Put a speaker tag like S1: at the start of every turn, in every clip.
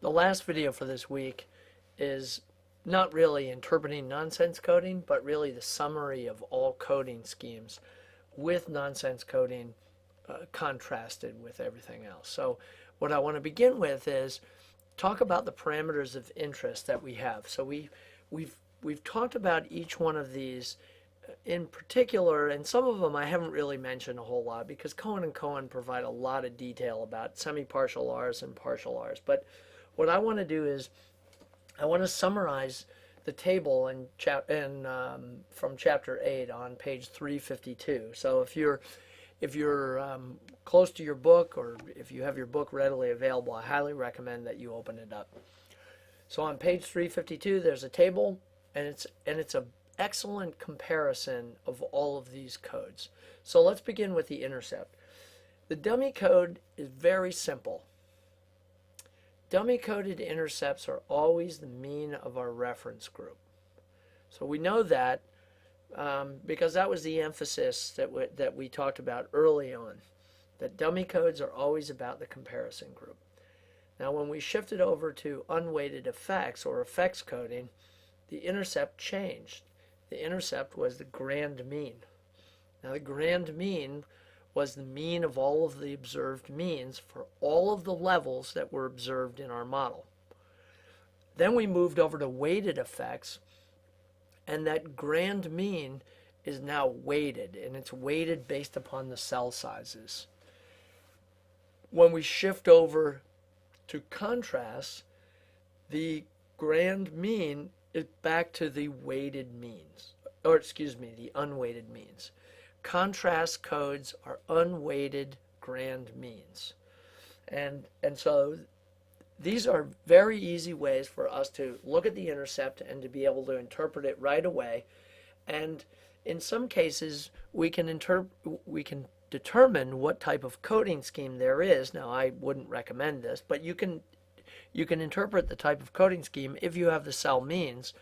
S1: The last video for this week is not really interpreting nonsense coding, but really the summary of all coding schemes with nonsense coding contrasted with everything else. So what I want to begin with is talk about the parameters of interest that we have. So we've talked about each one of these in particular, and some of them I haven't really mentioned a whole lot because Cohen and Cohen provide a lot of detail about semi-partial R's and partial R's. But what I want to do is I want to summarize the table from chapter 8 on page 352. So if you're close to your book, or if you have your book readily available, I highly recommend that you open it up. So on page 352, there's a table, and it's an excellent comparison of all of these codes. So let's begin with the intercept. The dummy code is very simple. Dummy coded intercepts are always the mean of our reference group. So we know that because that was the emphasis that we talked about early on, that dummy codes are always about the comparison group. Now when we shifted over to unweighted effects or effects coding, the intercept changed. The intercept was the grand mean. Now the grand mean was the mean of all of the observed means for all of the levels that were observed in our model. Then we moved over to weighted effects, and that grand mean is now weighted, and it's weighted based upon the cell sizes. When we shift over to contrast, the grand mean is back to the weighted means, or excuse me, the unweighted means. Contrast codes are unweighted grand means. And so these are very easy ways for us to look at the intercept and to be able to interpret it right away. And in some cases, we can determine what type of coding scheme there is. Now, I wouldn't recommend this, but you can interpret the type of coding scheme if you have the cell means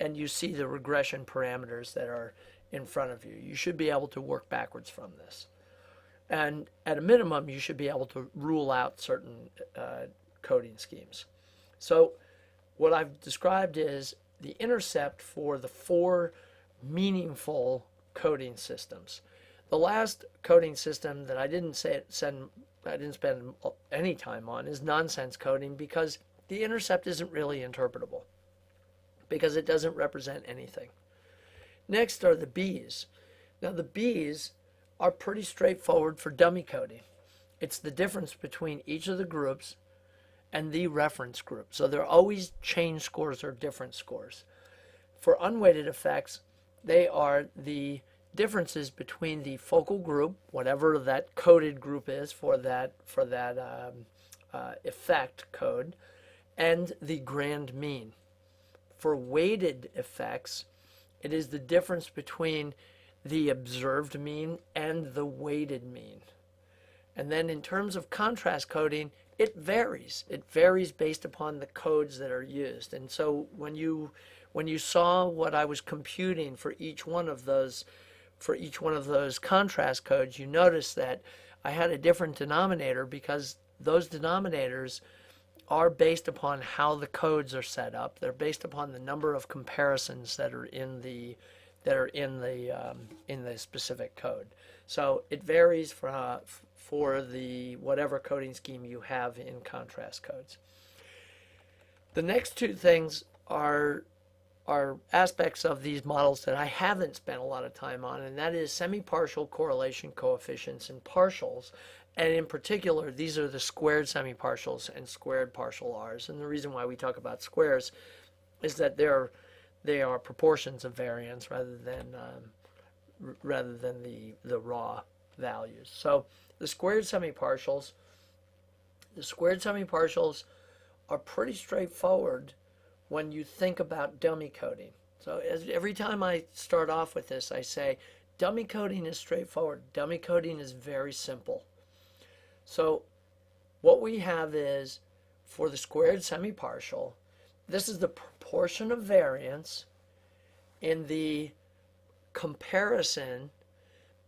S1: and you see the regression parameters that are in front of you. You should be able to work backwards from this. And at a minimum, you should be able to rule out certain coding schemes. So what I've described is the intercept for the 4 meaningful coding systems. The last coding system that I didn't spend any time on is nonsense coding, because the intercept isn't really interpretable, because it doesn't represent anything. Next are the B's. Now the B's are pretty straightforward for dummy coding. It's the difference between each of the groups and the reference group. So they're always change scores or difference scores. For unweighted effects, they are the differences between the focal group, whatever that coded group is for that effect code, and the grand mean. For weighted effects, it is the difference between the observed mean and the weighted mean. And then in terms of contrast coding, it varies. It varies based upon the codes that are used. And so when you saw what I was computing for each one of those contrast codes, you notice that I had a different denominator because those denominators are based upon how the codes are set up. They're based upon the number of comparisons that are in the specific code. So it varies for the whatever coding scheme you have in contrast codes. The next 2 things are aspects of these models that I haven't spent a lot of time on, and that is semi-partial correlation coefficients and partials. And in particular, these are the squared semi-partials and squared partial R's. And the reason why we talk about squares is that they are proportions of variance rather than the raw values. So the squared semi-partials are pretty straightforward when you think about dummy coding. So every time I start off with this, I say dummy coding is straightforward. Dummy coding is very simple. So what we have is, for the squared semi-partial, this is the proportion of variance in the comparison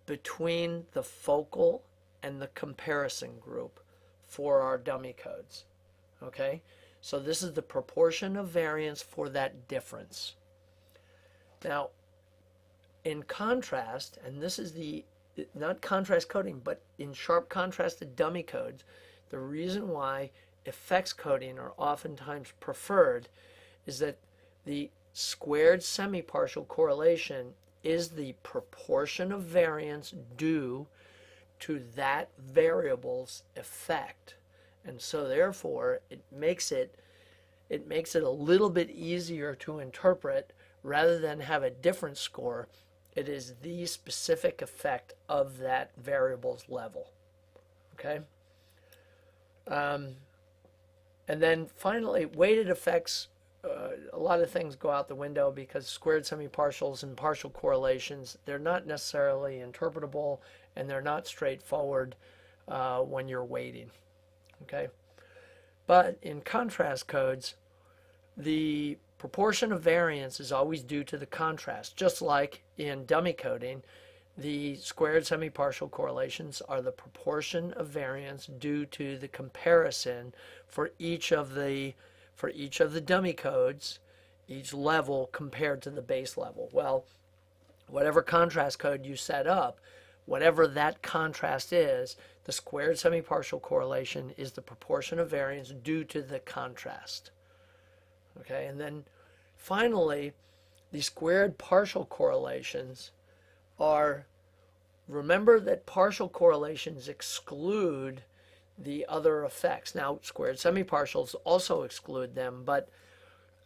S1: between the focal and the comparison group for our dummy codes. Okay? So this is the proportion of variance for that difference. Now, in contrast, and this is not contrast coding, but in sharp contrast to dummy codes, the reason why effects coding are oftentimes preferred is that the squared semi-partial correlation is the proportion of variance due to that variable's effect. And so therefore it makes it a little bit easier to interpret. Rather than have a different score, it is the specific effect of that variable's level. Okay? And then finally, weighted effects, a lot of things go out the window because squared semi-partials and partial correlations, they're not necessarily interpretable and they're not straightforward when you're weighting. Okay? But in contrast codes, the proportion of variance is always due to the contrast. Just like in dummy coding, the squared semi-partial correlations are the proportion of variance due to the comparison for each of the dummy codes, each level compared to the base level. Well, whatever contrast code you set up, whatever that contrast is, the squared semi-partial correlation is the proportion of variance due to the contrast. Okay, and then finally, the squared partial correlations are, remember that partial correlations exclude the other effects. Now, squared semi-partials also exclude them, but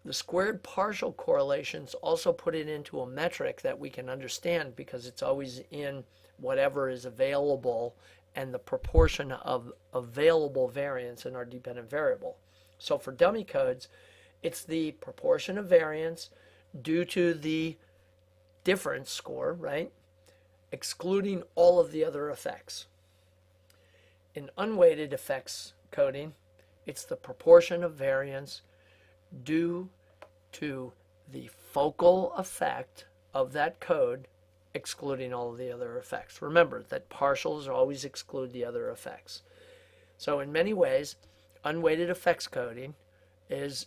S1: the squared partial correlations also put it into a metric that we can understand because it's always in whatever is available and the proportion of available variance in our dependent variable. So for dummy codes, it's the proportion of variance due to the difference score, right? Excluding all of the other effects. In unweighted effects coding, it's the proportion of variance due to the focal effect of that code, excluding all of the other effects. Remember that partials always exclude the other effects. So in many ways, unweighted effects coding is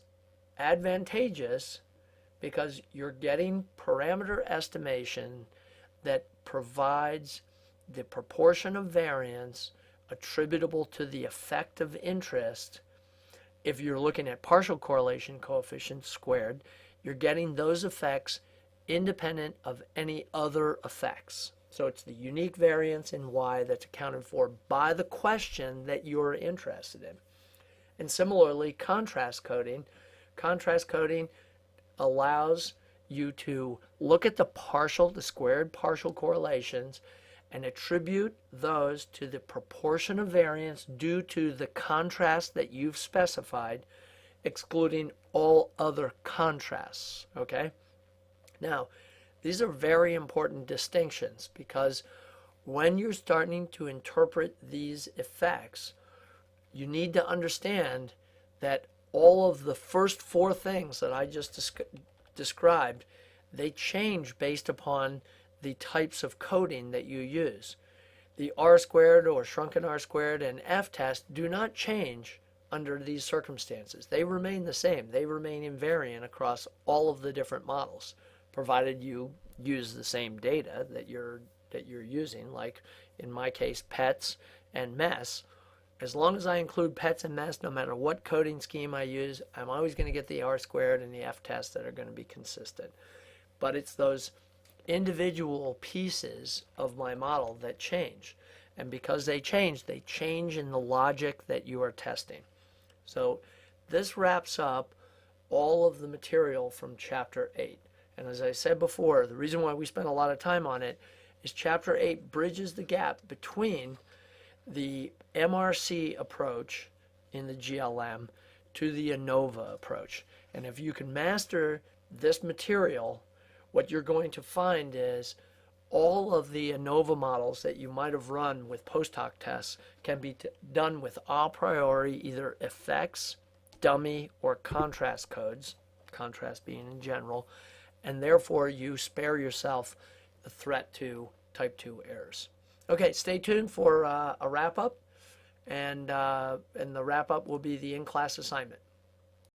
S1: advantageous because you're getting parameter estimation that provides the proportion of variance attributable to the effect of interest. If you're looking at partial correlation coefficients squared, you're getting those effects independent of any other effects. So it's the unique variance in Y that's accounted for by the question that you're interested in. And similarly, contrast coding allows you to look at the squared partial correlations and attribute those to the proportion of variance due to the contrast that you've specified, excluding all other contrasts. Okay? Now, these are very important distinctions because when you're starting to interpret these effects, you need to understand that all of the first four things that I just described, they change based upon the types of coding that you use. The R squared or shrunken R squared and F test do not change under these circumstances. They remain the same. They remain invariant across all of the different models, provided you use the same data that you're using, like in my case, pets and mess. As long as I include pets and mess, no matter what coding scheme I use, I'm always going to get the R squared and the F test that are going to be consistent. But it's those individual pieces of my model that change. And because they change in the logic that you are testing. So this wraps up all of the material from Chapter 8. And as I said before, the reason why we spend a lot of time on it is Chapter 8 bridges the gap between the MRC approach in the GLM to the ANOVA approach. And if you can master this material, what you're going to find is all of the ANOVA models that you might have run with post hoc tests can be done with a priori either effects, dummy, or contrast codes, contrast being in general, and therefore you spare yourself the threat to type 2 errors. Okay, stay tuned for a wrap-up, and the wrap-up will be the in-class assignment.